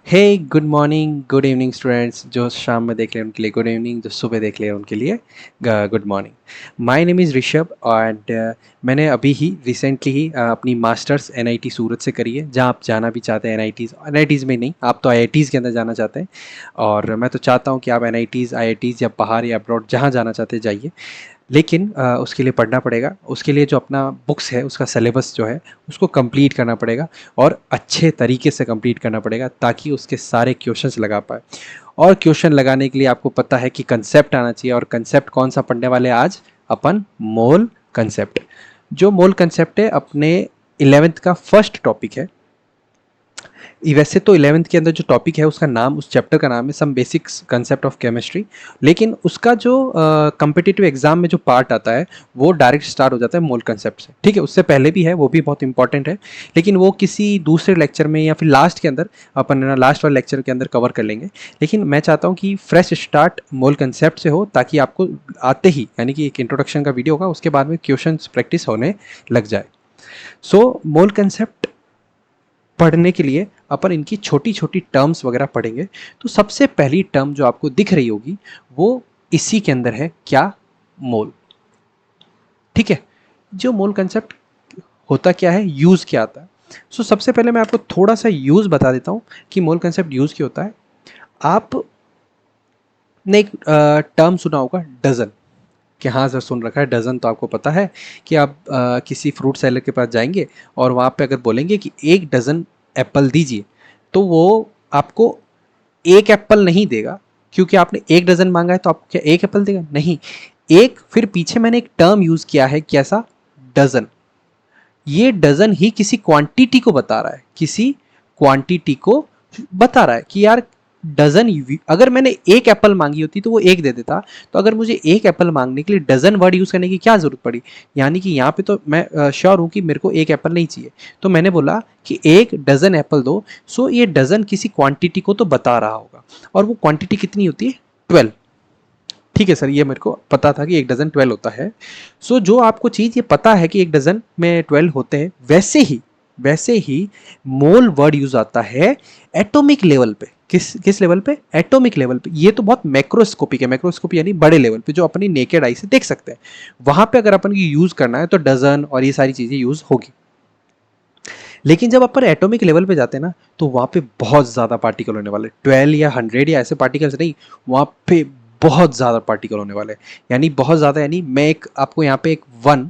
हे good morning good evening students. जो शाम में देख रहे हैं उनके लिए गुड इवनिंग, जो सुबह देख रहे हैं उनके लिए good morning. My name is Rishabh and मैंने अभी ही रिसेंटली ही अपनी मास्टर्स एनआईटी सूरत से करी है, जहां आप जाना भी चाहते हैं। एनआईटीज़ में नहीं, आप तो आईआईटीज़ के अंदर जाना चाहते हैं। और मैं तो चाहता हूं कि आप एनआईटीज़ आईआईटीज़ या बाहर या अब्रॉड जहां जाना चाहते हैं जाइए। लेकिन उसके लिए पढ़ना पड़ेगा, उसके लिए जो अपना बुक्स है उसका सिलेबस जो है उसको कंप्लीट करना पड़ेगा और अच्छे तरीके से कंप्लीट करना पड़ेगा ताकि उसके सारे क्वेश्चंस लगा पाए। और क्वेश्चन लगाने के लिए आपको पता है कि कंसेप्ट आना चाहिए, और कंसेप्ट कौन सा पढ़ने वाले हैं आज? अपन मोल कंसेप्ट। जो मोल कंसेप्ट है अपने 11th का फर्स्ट टॉपिक है। वैसे तो 11th के अंदर जो टॉपिक है उसका नाम, उस चैप्टर का नाम है some basics concept of chemistry. लेकिन उसका जो कम्पिटिटिव एग्जाम में जो पार्ट आता है वो डायरेक्ट स्टार्ट हो जाता है मोल कंसेप्ट से। ठीक है, उससे पहले भी है, वो भी बहुत इंपॉर्टेंट है, लेकिन वो किसी दूसरे लेक्चर में या फिर लास्ट के अंदर अपन लास्ट वाले लेक्चर के अंदर कवर कर लेंगे। लेकिन मैं चाहता हूँ कि फ्रेश स्टार्ट मोल कंसेप्ट से हो, ताकि आपको आते ही यानी कि एक इंट्रोडक्शन का वीडियो होगा, उसके बाद में क्वेश्चन प्रैक्टिस होने लग जाए। सो मोल कंसेप्ट पढ़ने के लिए अपन इनकी छोटी छोटी टर्म्स वगैरह पढ़ेंगे। तो सबसे पहली टर्म जो आपको दिख रही होगी वो इसी के अंदर है, क्या? मोल। ठीक है, जो मोल कंसेप्ट होता क्या है, यूज क्या आता है। सबसे पहले मैं आपको थोड़ा सा यूज बता देता हूं कि मोल कंसेप्ट यूज क्या होता है। आपने एक टर्म सुना होगा, डजन। कि हाँ सर, सुन रखा है डजन, तो आपको पता है कि आप किसी फ्रूट सेलर के पास जाएंगे और वहाँ पे अगर बोलेंगे कि 1 डजन एप्पल दीजिए, तो वो आपको एक एप्पल नहीं देगा, क्योंकि आपने 1 डजन मांगा है, तो आपको क्या एक एप्पल देगा? नहीं। एक, फिर पीछे मैंने एक टर्म यूज किया है, कैसा? डजन। ये डजन ही किसी क्वांटिटी को बता रहा है, किसी क्वांटिटी को बता रहा है कि यार डजन। अगर मैंने एक एप्पल मांगी होती तो वो एक दे देता, तो अगर मुझे एक एप्पल मांगने के लिए डजन वर्ड यूज करने की क्या जरूरत पड़ी? यानी कि यहाँ पे तो मैं श्योर हूं कि मेरे को एक एप्पल नहीं चाहिए, तो मैंने बोला कि 1 डजन एप्पल दो। ये डजन किसी क्वांटिटी को तो बता रहा होगा, और वो क्वांटिटी कितनी होती है? 12। ठीक है सर, ये मेरे को पता था कि 1 डजन 12 होता है। जो आपको चीज़ ये पता है कि 1 डजन में 12 होते हैं, वैसे ही मोल वर्ड यूज आता है एटॉमिक लेवल पे। किस किस लेवल पे? एटॉमिक लेवल पे। ये तो बहुत मैक्रोस्कोपिक है, मैक्रोस्कोपी यानी बड़े लेवल पे, जो अपनी नेकेड आई से देख सकते हैं। वहां पे अगर अपन की यूज करना है तो डजन और ये सारी चीजें यूज होगी। लेकिन जब अपन एटॉमिक लेवल पे जाते हैं ना, तो वहां पे बहुत ज्यादा पार्टिकल होने वाले, 12 या 100 या ऐसे पार्टिकल्स नहीं, वहां पे बहुत ज्यादा पार्टिकल होने वाले। यानी बहुत ज्यादा, यानी मैं एक आपको यहाँ पे एक 1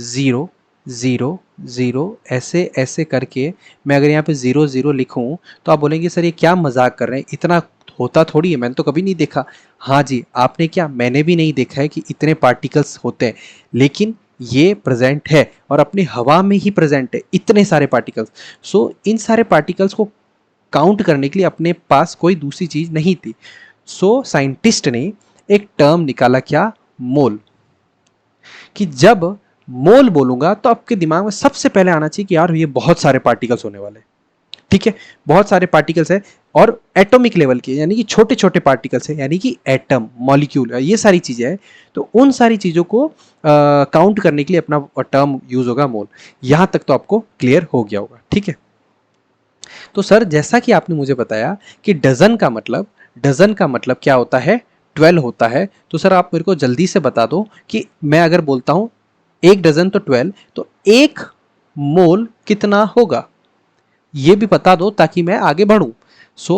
0 0 0 ऐसे ऐसे करके, मैं अगर यहाँ पे 0 0 लिखूं, तो आप बोलेंगे सर ये क्या मजाक कर रहे हैं, इतना होता थोड़ी है, मैंने तो कभी नहीं देखा। हाँ जी, आपने क्या? मैंने भी नहीं देखा है कि इतने पार्टिकल्स होते हैं, लेकिन ये प्रेजेंट है, और अपनी हवा में ही प्रेजेंट है इतने सारे पार्टिकल्स। इन सारे पार्टिकल्स को काउंट करने के लिए अपने पास कोई दूसरी चीज नहीं थी। साइंटिस्ट ने एक टर्म निकाला, क्या? मोल। कि जब मोल बोलूंगा तो आपके दिमाग में सबसे पहले आना चाहिए कि यार ये बहुत सारे पार्टिकल्स होने वाले। ठीक है, बहुत सारे पार्टिकल्स है, और एटॉमिक लेवल के, यानी कि छोटे छोटे पार्टिकल्स है, यानी कि एटम, मॉलिक्यूल, ये सारी चीजें हैं। तो उन सारी चीजों को काउंट करने के लिए अपना टर्म यूज होगा मोल। यहां तक तो आपको क्लियर हो गया होगा। ठीक है, तो सर जैसा कि आपने मुझे बताया कि डजन का मतलब क्या होता है? 12 होता है। तो सर आप मेरे को जल्दी से बता दो कि मैं अगर बोलता हूं 1 डजन तो 12, तो एक मोल कितना होगा? ये भी बता दो ताकि मैं आगे बढ़ूं।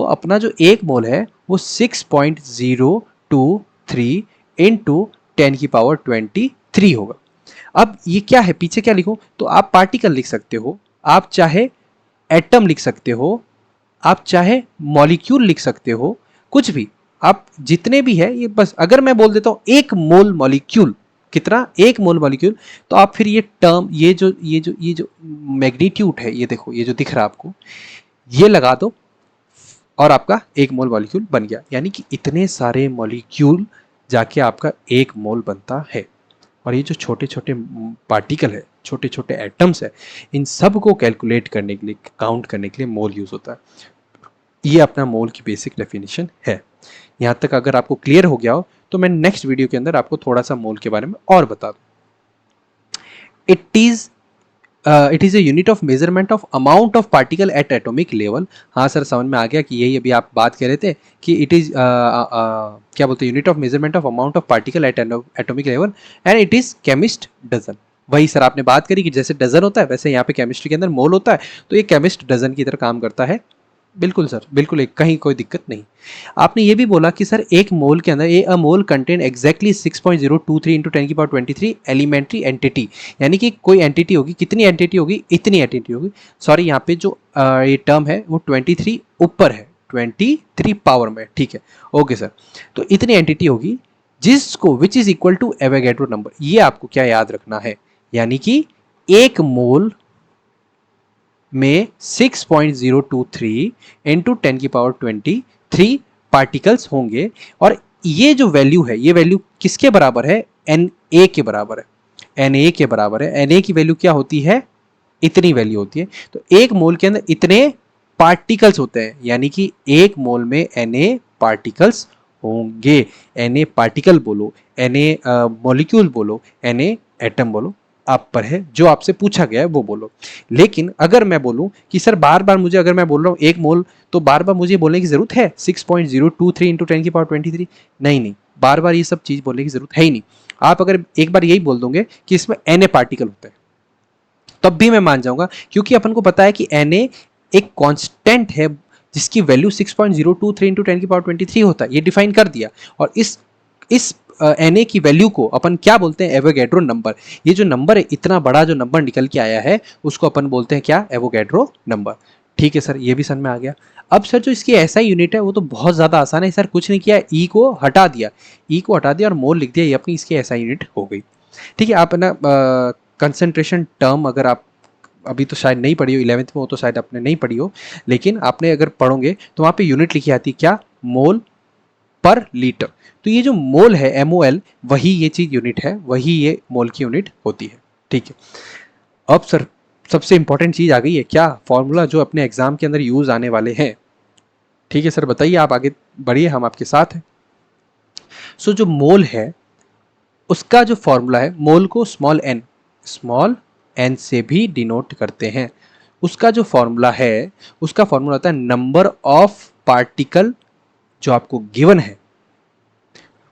अपना जो एक मोल है वो 6.023 इंटू 10⁻23 होगा। अब ये क्या है, पीछे क्या लिखूं? तो आप पार्टिकल लिख सकते हो, आप चाहे एटम लिख सकते हो, आप चाहे मॉलिक्यूल लिख सकते हो, कुछ भी। आप जितने भी है ये, बस अगर मैं बोल देता हूं एक मोल मॉलिक्यूल, कितना? एक मोल मॉलिक्यूल, तो आप फिर ये टर्म, ये जो मैग्नीट्यूड है, ये देखो, ये जो दिख रहा है आपको, ये लगा दो, और आपका एक मोल मॉलिक्यूल बन गया। यानी कि इतने सारे मॉलिक्यूल जाके आपका एक मोल बनता है। और ये जो छोटे छोटे पार्टिकल है, छोटे छोटे एटम्स है, इन सब को कैलकुलेट करने के लिए, काउंट करने के लिए मोल यूज होता है। ये अपना मोल की बेसिक डेफिनेशन है। यहाँ तक अगर आपको क्लियर हो गया हो, तो मैं नेक्स्ट वीडियो के अंदर आपको थोड़ा सा मोल के बारे में और बता दूं। It is it is a unit of measurement of amount of particle at atomic level. हाँ सर, समझ में आ गया कि यही अभी आप बात कर रहे थे कि इट इज़ क्या बोलते हैं, unit of measurement of amount of particle at atomic level and it is chemist dozen. वही सर आपने बात करी कि जैसे डजन होता है वैसे यहाँ पे केमिस्ट्री के अंदर मोल होता है, तो ये केमिस्ट डजन की तरह काम करता है। बिल्कुल सर, बिल्कुल, एक कहीं कोई दिक्कत नहीं। आपने ये भी बोला कि सर एक मोल के अंदर अ मोल कंटेन एग्जैक्टली 6.023 इंटू 10 की पावर 23 एलिमेंट्री एंटिटी, यानी कि कोई एंटिटी होगी, कितनी एंटिटी होगी, इतनी एंटिटी होगी। सॉरी, यहाँ पे जो ये टर्म है वो 23 ऊपर है, 23 पावर में, ठीक है, ओके सर। तो इतनी एंटिटी होगी जिसको which is equal to Avogadro number. ये आपको क्या याद रखना है, यानी कि एक मोल में 6.023 इंटू 10 की पावर 23 पार्टिकल्स होंगे, और ये जो वैल्यू है, ये वैल्यू किसके बराबर है, Na के बराबर है, Na के बराबर है। Na की वैल्यू क्या होती है, इतनी वैल्यू होती है। तो एक मोल के अंदर इतने पार्टिकल्स होते हैं, यानी कि एक मोल में Na पार्टिकल्स होंगे। Na पार्टिकल बोलो, Na मॉलिक्यूल बोलो, Na एटम बोलो, आप पर है, जो आपसे पूछा गया है वो बोलो। लेकिन अगर मैं बोलूं कि सर बार बार मुझे, अगर मैं बोल रहा हूं एक मोल, तो बार बार मुझे बोलने की जरूरत है 6.023 इंटू 10 की पावर 23? नहीं नहीं, बार बार ये सब चीज बोलने की जरूरत है ही नहीं। आप अगर एक बार यही बोल दोगे कि इसमें Na पार्टिकल होते हैं, तब भी मैं मान जाऊंगा, क्योंकि अपन को पता है कि Na एक कांस्टेंट है जिसकी वैल्यू 6.023 इंटू 10 की पावर 23 होता है, ये डिफाइन कर दिया। और इस Na की वैल्यू को अपन क्या बोलते हैं, एवोगैड्रो नंबर। ये जो नंबर है, इतना बड़ा जो नंबर निकल के आया है, उसको अपन बोलते हैं क्या, एवोगैड्रो नंबर। ठीक है सर, ये भी समझ में आ गया। अब सर जो इसकी ऐसा यूनिट है वो तो बहुत ज्यादा आसान है सर, कुछ नहीं किया, ई को हटा दिया, ई को हटा दिया और मोल लिख दिया, ये अपनी इसकी ऐसा यूनिट हो गई। ठीक है, आप ना कंसंट्रेशन टर्म अगर आप अभी तो शायद नहीं पढ़ी हो, 11th में हो तो शायद आपने नहीं पढ़ी हो, लेकिन आपने अगर पढ़ोगे तो वहाँ पे यूनिट लिखी आती है क्या, मोल पर लीटर। तो ये जो मोल है, MOL, वही ये चीज यूनिट है, वही ये मोल की यूनिट होती है। ठीक है, अब सर सबसे इंपॉर्टेंट चीज आ गई है, क्या, फॉर्मूला जो अपने एग्जाम के अंदर यूज आने वाले हैं। ठीक है सर, बताइए, आप आगे बढ़िए, हम आपके साथ हैं। सो जो मोल है उसका जो फॉर्मूला है, मोल को स्मॉल एन से भी डिनोट करते हैं। उसका जो फॉर्मूला है, उसका फॉर्मूला होता है नंबर ऑफ पार्टिकल जो आपको गिवन है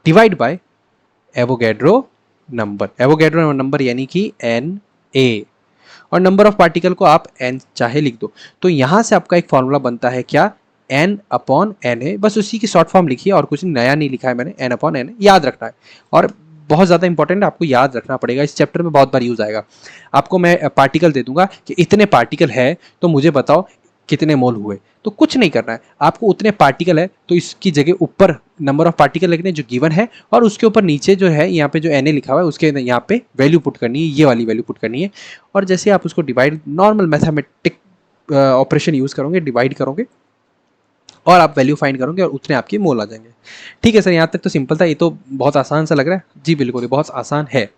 divide by Avogadro number. Avogadro number यानी कि Na, और नंबर ऑफ पार्टिकल को आप n चाहे लिख दो। तो यहां से आपका एक फॉर्मूला बनता है क्या, n अपॉन Na, बस उसी की शॉर्ट फॉर्म लिखी है और कुछ नया नहीं लिखा है मैंने, n अपॉन Na याद रखना है। और बहुत ज़्यादा इंपॉर्टेंट है, आपको याद रखना पड़ेगा, इस चैप्टर में बहुत बार यूज आएगा। आपको मैं पार्टिकल दे दूंगा कि इतने पार्टिकल है, तो मुझे बताओ कितने मोल हुए। तो कुछ नहीं करना है आपको, उतने पार्टिकल है तो इसकी जगह ऊपर नंबर ऑफ पार्टिकल लिखने जो गिवन है, और उसके ऊपर नीचे जो है यहाँ पे जो Na लिखा हुआ है उसके यहाँ पे वैल्यू पुट करनी है, ये वाली वैल्यू पुट करनी है। और जैसे आप उसको divide, normal mathematic operation use करोगे, डिवाइड करोगे और आप वैल्यू फाइंड करोगे और उतने आपके मोल आ जाएंगे। ठीक है सर, यहाँ तक तो सिंपल था, ये तो बहुत आसान सा लग रहा है जी, बिल्कुल ये बहुत आसान है।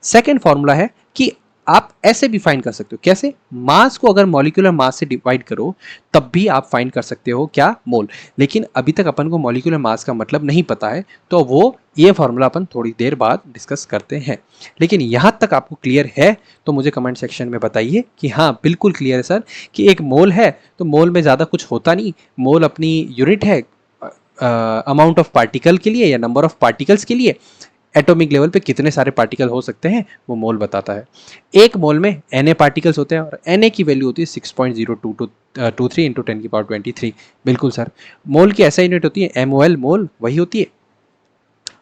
सेकेंड फॉर्मूला है कि आप ऐसे भी फाइंड कर सकते हो, कैसे, मास को अगर मॉलिक्यूलर मास से डिवाइड करो तब भी आप फाइंड कर सकते हो क्या, मोल। लेकिन अभी तक अपन को मॉलिक्यूलर मास का मतलब नहीं पता है, तो वो ये फॉर्मूला अपन थोड़ी देर बाद डिस्कस करते हैं। लेकिन यहाँ तक आपको क्लियर है तो मुझे कमेंट सेक्शन में बताइए कि हाँ बिल्कुल क्लियर है सर, कि एक मोल है तो मोल में ज़्यादा कुछ होता नहीं, मोल अपनी यूनिट है अमाउंट ऑफ पार्टिकल के लिए या नंबर ऑफ पार्टिकल्स के लिए, एटॉमिक लेवल पे कितने सारे पार्टिकल हो सकते हैं वो मोल बताता है। एक मोल में Na पार्टिकल्स होते हैं और Na की वैल्यू होती है 6.023 इंटू 10 की पावर 23। बिल्कुल सर, मोल की ऐसा यूनिट होती है MOL, मोल वही होती है।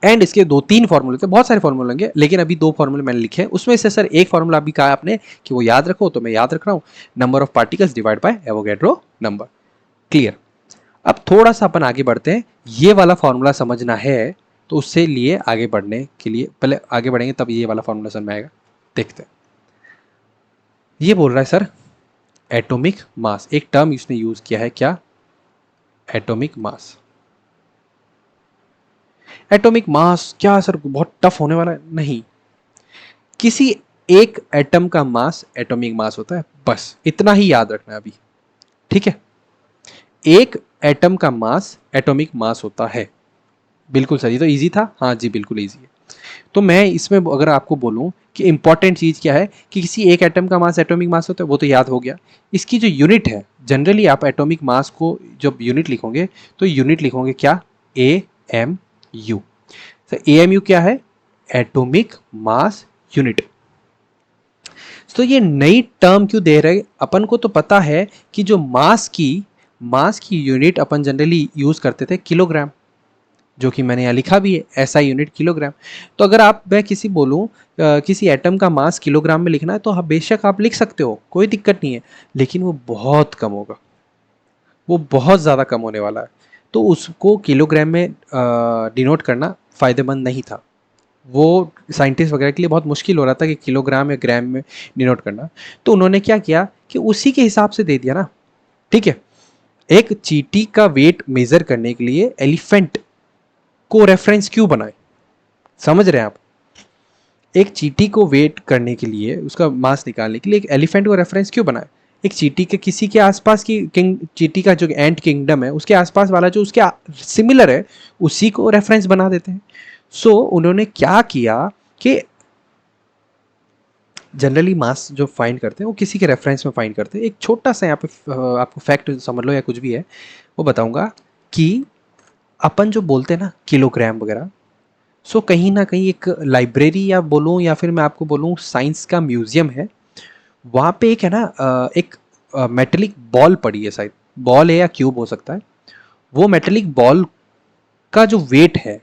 एंड इसके दो तीन फॉर्मूले थे, बहुत सारे फॉर्मूले होंगे लेकिन अभी दो फॉर्मूले मैंने लिखे हैं, उसमें से सर एक फॉर्मूला अभी कहा आपने कि वो याद रखो, तो मैं याद रख रहा हूँ, number of particles divide by Avogadro number. Clear. अब थोड़ा सा अपन आगे बढ़ते हैं, ये वाला फॉर्मूला समझना है तो उससे लिए आगे बढ़ने के लिए, पहले आगे बढ़ेंगे तब ये वाला फॉर्मूला समझ में आएगा। देखते हैं, ये बोल रहा है सर एटॉमिक मास, एक टर्म इसने यूज किया है क्या, एटॉमिक मास। एटॉमिक मास क्या सर बहुत टफ होने वाला है, नहीं, किसी एक एटम का मास एटॉमिक मास होता है, बस इतना ही याद रखना है अभी। ठीक है, एक एटम का मास एटॉमिक मास होता है। बिल्कुल सर, ये तो इजी था, हाँ जी बिल्कुल इजी है। तो मैं इसमें अगर आपको बोलूं कि इंपॉर्टेंट चीज़ क्या है कि किसी एक एटम का मास एटॉमिक मास होता है, वो तो याद हो गया। इसकी जो यूनिट है, जनरली आप एटॉमिक मास को जब यूनिट लिखोगे तो यूनिट लिखोगे क्या, ए एम यू। तो ए एम यू क्या है, एटॉमिक मास यूनिट। तो ये नई टर्म क्यों दे रहे, अपन को तो पता है कि जो मास की यूनिट अपन जनरली यूज करते थे किलोग्राम, जो कि मैंने यहाँ लिखा भी है, ऐसा यूनिट किलोग्राम। तो अगर आप मैं किसी बोलूँ किसी एटम का मास किलोग्राम में लिखना है तो हाँ बेशक आप लिख सकते हो, कोई दिक्कत नहीं है, लेकिन वो बहुत कम होगा, वो बहुत ज़्यादा कम होने वाला है। तो उसको किलोग्राम में डिनोट करना फ़ायदेमंद नहीं था, वो साइंटिस्ट वगैरह के लिए बहुत मुश्किल हो रहा था कि किलोग्राम या ग्राम में डिनोट करना। तो उन्होंने क्या किया कि उसी के हिसाब से दे दिया ना, ठीक है। एक चींटी का वेट मेजर करने के लिए एलिफेंट को रेफरेंस क्यों बनाए, समझ रहे हैं आप। एक चींटी को वेट करने के लिए, उसका मास निकालने के लिए एक एलिफेंट को रेफरेंस क्यों बनाए। एक चींटी के किसी के आसपास की चींटी का जो एंट किंगडम है उसके आसपास वाला जो उसके सिमिलर है उसी को रेफरेंस बना देते हैं। सो उन्होंने क्या किया कि जनरली मास जो फाइंड करते हैं वो किसी के रेफरेंस में फाइंड करते हैं। एक छोटा सा यहाँ पे आपको फैक्ट समझ लो या कुछ भी है वो बताऊंगा कि अपन जो बोलते हैं ना किलोग्राम वगैरह, सो कहीं ना कहीं एक लाइब्रेरी या बोलूँ या फिर मैं आपको बोलूँ साइंस का म्यूजियम है, वहाँ पे एक है ना एक मेटेलिक बॉल पड़ी है, शायद बॉल है या क्यूब हो सकता है। वो मेटेलिक बॉल का जो वेट है,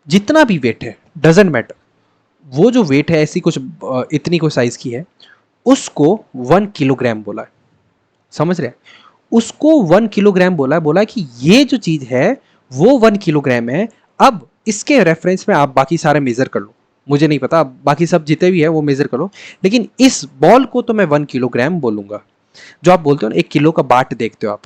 जितना भी वेट है डजेंट मैटर, वो जो वेट है ऐसी कुछ इतनी कोई साइज की है, उसको 1 किलोग्राम बोला है, समझ रहे हैं। उसको 1 किलोग्राम बोला है, बोला है कि ये जो चीज है वो 1 किलोग्राम है। अब इसके रेफरेंस में आप बाकी सारे मेजर कर लो, मुझे नहीं पता बाकी सब जितने भी है वो मेजर कर लो, लेकिन इस बॉल को तो मैं 1 किलोग्राम बोलूंगा। जो आप बोलते हो ना 1 किलो का बाट देखते हो आप,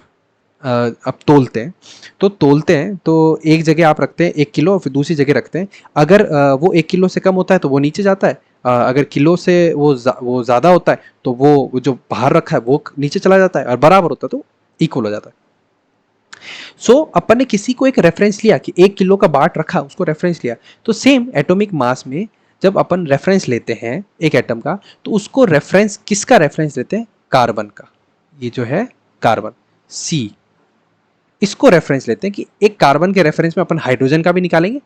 अब तोलते हैं तो एक जगह आप रखते हैं 1 किलो, फिर दूसरी जगह रखते हैं। अगर वो 1 किलो से कम होता है तो वो नीचे जाता है, अगर किलो से वो ज़्यादा होता है तो वो जो बाहर रखा है वो नीचे चला जाता है, और बराबर होता है तो इक्वल हो जाता है। सो अपन ने किसी को एक रेफरेंस लिया कि 1 किलो का बाट रखा, उसको रेफरेंस लिया। तो सेम एटॉमिक मास में जब अपन रेफरेंस लेते हैं एक एटम का, तो उसको रेफरेंस किसका रेफरेंस लेते हैं, कार्बन का। ये जो है कार्बन सी, इसको रेफरेंस लेते हैं कि एक कार्बन के रेफरेंस में अपन हाइड्रोजन का भी निकालेंगे,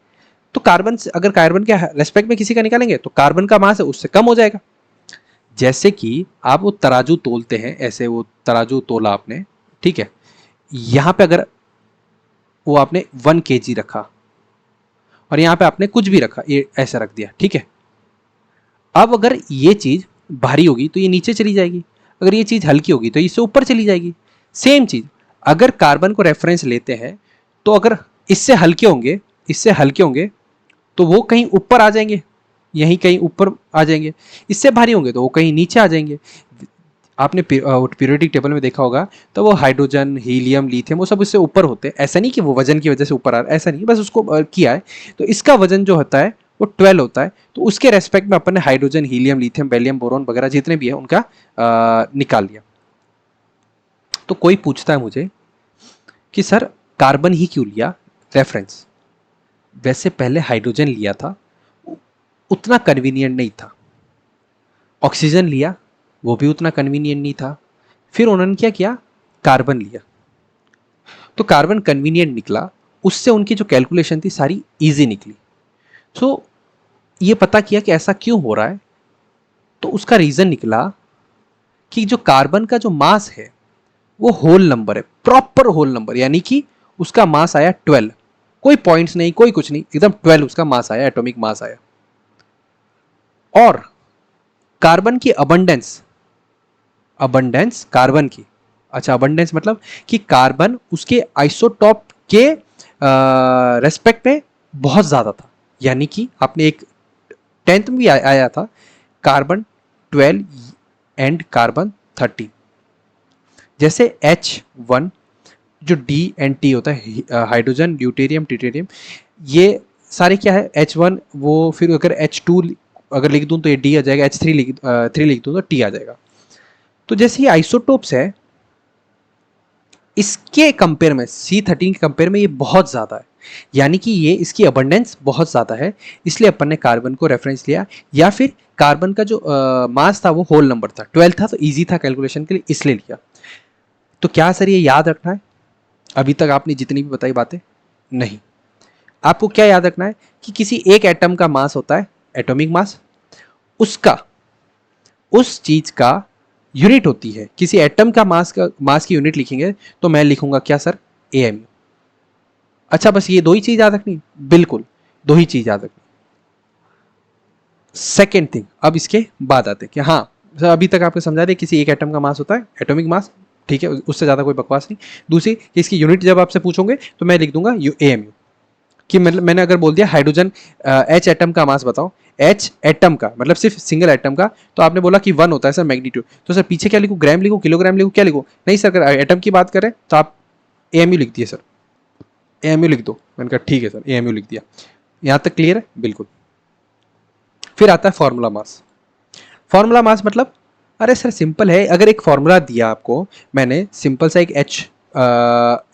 तो कार्बन से अगर कार्बन के रेस्पेक्ट में किसी का निकालेंगे तो कार्बन का मास है उससे कम हो जाएगा। जैसे कि आप वो तराजू तोलते हैं, ऐसे वो तराजू तोला आपने, ठीक है, यहां पे अगर वो आपने 1 kg रखा और यहां पे आपने कुछ भी रखा, ये ऐसा रख दिया, ठीक है। अब अगर ये चीज भारी होगी तो ये नीचे चली जाएगी, अगर ये चीज हल्की होगी तो इससे ऊपर चली जाएगी। सेम चीज अगर कार्बन को रेफरेंस लेते हैं तो अगर इससे हल्के होंगे तो वो कहीं ऊपर आ जाएंगे, यहीं कहीं ऊपर आ जाएंगे। इससे भारी होंगे तो वो कहीं नीचे आ जाएंगे। आपने पीरियोडिक टेबल में देखा होगा तो वो हाइड्रोजन, हीलियम, लिथियम वो सब इससे ऊपर होते हैं। ऐसा नहीं कि वो वजन की वजह से ऊपर आ रहा है, ऐसा नहीं, बस उसको किया है। तो इसका वजन जो होता है वो 12 होता है, तो उसके रेस्पेक्ट में अपन ने hydrogen, helium, lithium, beryllium, boron वगैरह जितने भी है उनका निकाल लिया। तो कोई पूछता है मुझे कि सर कार्बन ही क्यों लिया रेफरेंस, वैसे पहले हाइड्रोजन लिया था, उतना कन्वीनियंट नहीं था। ऑक्सीजन लिया, वो भी उतना कन्वीनियंट नहीं था। फिर उन्होंने क्या किया, कार्बन लिया, तो कार्बन कन्वीनियंट निकला, उससे उनकी जो कैलकुलेशन थी सारी इजी निकली। सो ये पता किया कि ऐसा क्यों हो रहा है, तो उसका रीजन निकला कि जो कार्बन का जो मास है वो होल नंबर है, प्रॉपर होल नंबर, यानी कि उसका मास आया 12, कोई पॉइंट्स नहीं, कोई कुछ नहीं, एकदम 12 उसका मास आया, एटॉमिक मास आया। और कार्बन की अबंडेंस कार्बन की, अच्छा अबंडेंस मतलब कि कार्बन उसके आइसोटॉप के रेस्पेक्ट में बहुत ज्यादा था। यानी कि आपने एक 10th में भी आया था, कार्बन 12 एंड कार्बन 13। जैसे H1 जो डी एंड टी होता है, हाइड्रोजन, ड्यूटेरियम, ट्रिटियम, ये सारे क्या है H1, वो फिर अगर H2 अगर लिख दूं तो ये डी आ जाएगा, H3 लिख दूं तो टी आ जाएगा। तो जैसे ये आइसोटोप्स है, इसके कंपेयर में C13 के कंपेयर में ये बहुत ज़्यादा है। यानी कि ये इसकी अबंडेंस बहुत ज़्यादा है, इसलिए अपन ने कार्बन को रेफरेंस लिया, या फिर कार्बन का जो मास था वो होल नंबर था, 12 था, तो ईजी था कैलकुलेशन के लिए, इसलिए लिया। तो क्या सर ये याद रखना है? अभी तक आपने जितनी भी बताई बातें, नहीं। आपको क्या याद रखना है कि किसी एक एटम का मास होता है एटॉमिक मास, उसका उस चीज का यूनिट होती है। किसी एटम का मास की यूनिट लिखेंगे तो मैं लिखूंगा क्या सर? एएमयू। अच्छा, बस ये दो ही चीज याद रखनी? बिल्कुल, दो ही चीज याद रखनी। सेकेंड थिंग, अब इसके बाद आते हैं कि हाँ सर अभी तक आपको समझा दे किसी एक एटम का मास होता है एटॉमिक मास, ठीक है, उससे ज़्यादा कोई बकवास नहीं। दूसरी कि इसकी यूनिट जब आपसे पूछोगे तो मैं लिख दूंगा एएमयू, कि मतलब मैंने अगर बोल दिया हाइड्रोजन एच एटम का मास बताओ, एच एटम का मतलब सिर्फ सिंगल एटम का, तो आपने बोला कि 1 होता है सर मैग्नीट्यूड, तो सर पीछे क्या लिखूं? ग्राम लिखूं, किलोग्राम लिखूं, क्या लिखूं? नहीं सर, अगर एटम की बात करें तो आप एएमयू लिख दिए सर, एएमयू लिख दो। मैंने कहा ठीक है सर, एएमयू लिख दिया। यहाँ तक क्लियर है? बिल्कुल। फिर आता है फॉर्मूला मास। फॉर्मूला मास मतलब, अरे सर सिंपल है, अगर एक फॉर्मूला दिया आपको, मैंने सिंपल सा एक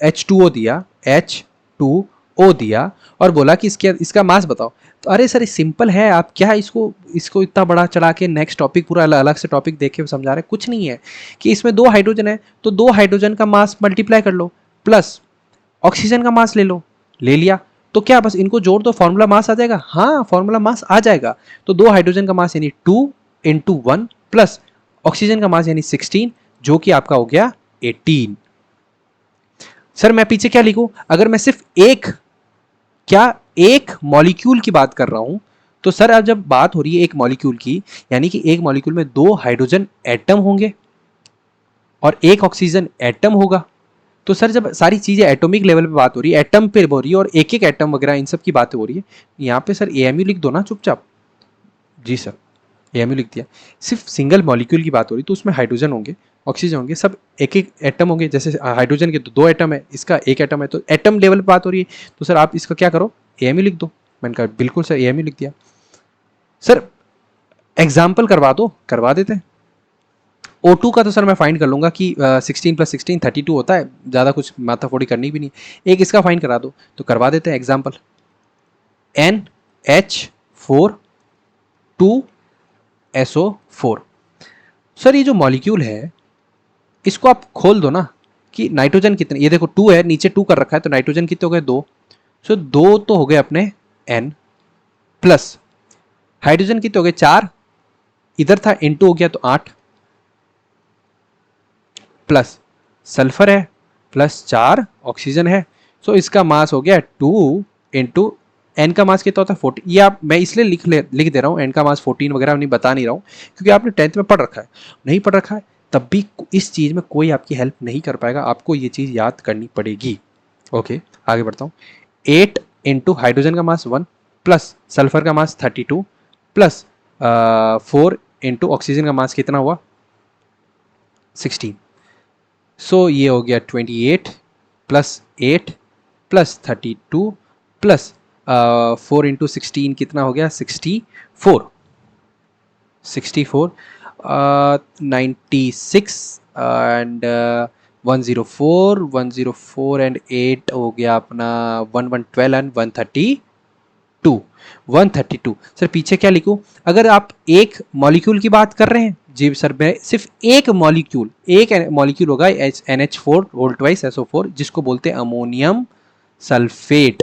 H2O दिया, H2O दिया, और बोला कि इसका मास बताओ, तो अरे सर सिंपल है, आप क्या इसको इतना बड़ा चढ़ा के नेक्स्ट टॉपिक पूरा अलग से टॉपिक देख के समझा रहे? कुछ नहीं है कि इसमें 2 हाइड्रोजन है तो 2 हाइड्रोजन का मास मल्टीप्लाई कर लो, प्लस ऑक्सीजन का मास ले लो, ले लिया, तो क्या बस इनको जोड़ दो, फॉर्मूला मास आ जाएगा? हाँ, फॉर्मूला मास आ जाएगा। तो 2 हाइड्रोजन का मास यानी 2 इंटू 1 प्लस ऑक्सीजन का मास यानी 16, जो कि आपका हो गया 18। सर मैं पीछे क्या लिखूं? अगर मैं सिर्फ एक मॉलिक्यूल की बात कर रहा हूं, तो सर अब जब बात हो रही है एक मॉलिक्यूल की, यानी कि एक मॉलिक्यूल में 2 हाइड्रोजन एटम होंगे और 1 ऑक्सीजन एटम होगा। तो सर जब सारी चीजें एटॉमिक लेवल पे बात हो रही है, एटम पे हो रही है और एक एक एटम वगैरह इन सब की बातें हो रही है, यहाँ पे सर एएमयू लिख दो ना चुपचाप। जी सर, एएमयू लिख दिया। सिर्फ सिंगल मॉलिक्यूल की बात हो रही तो उसमें हाइड्रोजन होंगे, ऑक्सीजन होंगे, सब एक एक एटम होंगे। जैसे हाइड्रोजन के तो 2 एटम है, इसका 1 एटम है, तो एटम लेवल पे बात हो रही है, तो सर आप इसका क्या करो? एएमयू लिख दो। मैंने कहा बिल्कुल सर, एएमयू लिख दिया। सर एग्जाम्पल करवा देते हैं। O2 का तो सर मैं फाइंड कर लूंगा कि 16 + 16 32 होता है, ज़्यादा कुछ माथाफोड़ी करनी भी नहीं। एक इसका फाइंड करा दो, तो करवा देते हैं एग्जाम्पल। NH4 2SO4। सर ये जो मॉलिक्यूल है इसको आप खोल दो ना कि नाइट्रोजन कितने, ये देखो 2 है, नीचे 2 कर रखा है, तो नाइट्रोजन कितने हो गए? 2। सो 2 तो हो गए अपने N, प्लस हाइड्रोजन कितने हो गए? 4, इधर था N2 हो गया तो 8, प्लस सल्फर है, प्लस 4 ऑक्सीजन है। सो इसका मास हो गया 2 इंटू एन का मास कितना होता है? 14। ये आप, मैं इसलिए लिख दे रहा हूँ एन का मास 14 वगैरह नहीं बता नहीं रहा हूँ, क्योंकि आपने 10th में पढ़ रखा है। नहीं पढ़ रखा है तब भी इस चीज़ में कोई आपकी हेल्प नहीं कर पाएगा, आपको ये चीज़ याद करनी पड़ेगी। ओके, आगे बढ़ता हूँ। 8 इंटू हाइड्रोजन का मास 1 प्लस सल्फर का मास 32 प्लस 4 इंटू ऑक्सीजन का मास कितना हुआ? 16। सो ये हो गया 28 प्लस 8 प्लस 32 प्लस 4 इंटू 16 कितना हो गया? 64। 96 एंड 104 एंड 8 हो गया अपना 1112 एंड 132। सर पीछे क्या लिखूं? अगर आप एक मॉलिक्यूल की बात कर रहे हैं, जी सर मैं सिर्फ एक मॉलिक्यूल होगा NH4 होल ट्वाइस SO4, जिसको बोलते हैं ammonium sulphate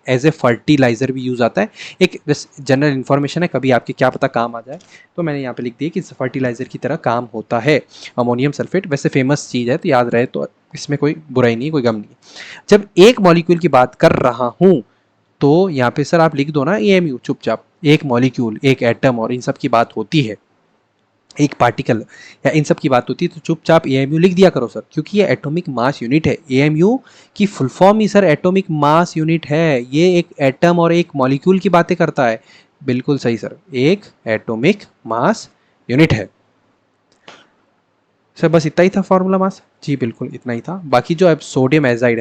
as a fertiliser भी यूज आता है। एक जनरल इन्फॉर्मेशन है, कभी आपके क्या पता काम आ जाए, तो मैंने यहाँ पे लिख दिया कि फर्टिलाइजर की तरह काम होता है अमोनियम सल्फेट। वैसे फेमस चीज़ है तो याद रहे, तो इसमें कोई बुराई नहीं, कोई गम नहीं। जब एक मॉलिक्यूल की बात कर रहा हूँ तो यहाँ पे सर आप लिख दो ना एएमयू चुपचाप। एक मॉलिक्यूल, एक एटम और इन सब की बात होती है, एक पार्टिकल या इन सब की बात होती है, तो चुपचाप एएमयू लिख दिया करो सर, क्योंकि ये एटॉमिक मास यूनिट है। एएमयू की फुल फॉर्म ही सर एटॉमिक मास यूनिट है। ये एक एटम और एक मॉलिक्यूल की बातें करता है। बिल्कुल सही सर, एक एटॉमिक मास यूनिट है। सर बस इतना ही था फॉर्मूला मास? जी बिल्कुल इतना ही था। बाकी जो अब सोडियम एजाइड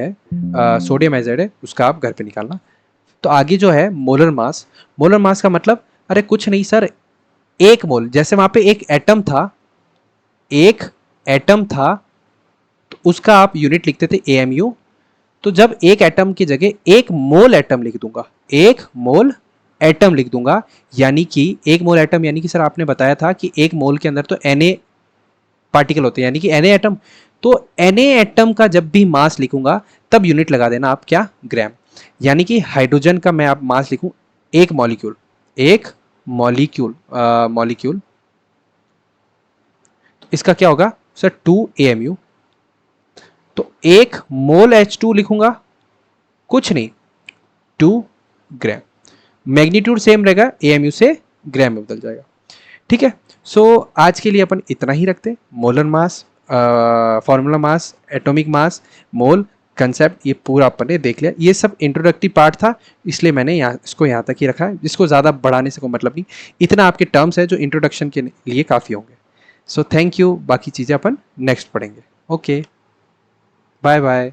है उसका आप घर पे निकालना। तो आगे जो है मोलर मास का मतलब, अरे कुछ नहीं सर, एक मोल, जैसे वहां पे एक एटम था तो उसका आप यूनिट लिखते थे एएमयू, तो जब एक एटम की जगह एक मोल एटम लिख दूंगा, एक मोल एटम लिख दूंगा, यानी कि एक मोल एटम यानी कि सर आपने बताया था कि एक मोल के अंदर तो Na पार्टिकल होते हैं, यानी कि Na एटम। तो Na एटम का जब भी मास लिखूंगा तब यूनिट लगा देना आप क्या, ग्राम। यानी कि हाइड्रोजन का मैं आप मास लिखूं, एक मॉलिक्यूल, एक मॉलिक्यूल मॉलिक्यूल, इसका क्या होगा सर, 2 AMU। तो एक मोल H2 लिखूंगा, कुछ नहीं, 2 ग्राम। मैग्नीट्यूड सेम रहेगा, AMU से ग्राम में बदल जाएगा। ठीक है। सो आज के लिए अपन इतना ही रखते हैं। Molar mass, formula mass, atomic mass, mole, concept, ये पूरा अपन ने देख लिया। ये सब इंट्रोडक्टरी पार्ट था, इसलिए मैंने इसको यहाँ तक ही रखा है। इसको ज़्यादा बढ़ाने से कोई मतलब नहीं, इतना आपके टर्म्स है जो इंट्रोडक्शन के लिए काफ़ी होंगे। सो थैंक यू, बाकी चीज़ें अपन नेक्स्ट पढ़ेंगे। Okay, bye bye.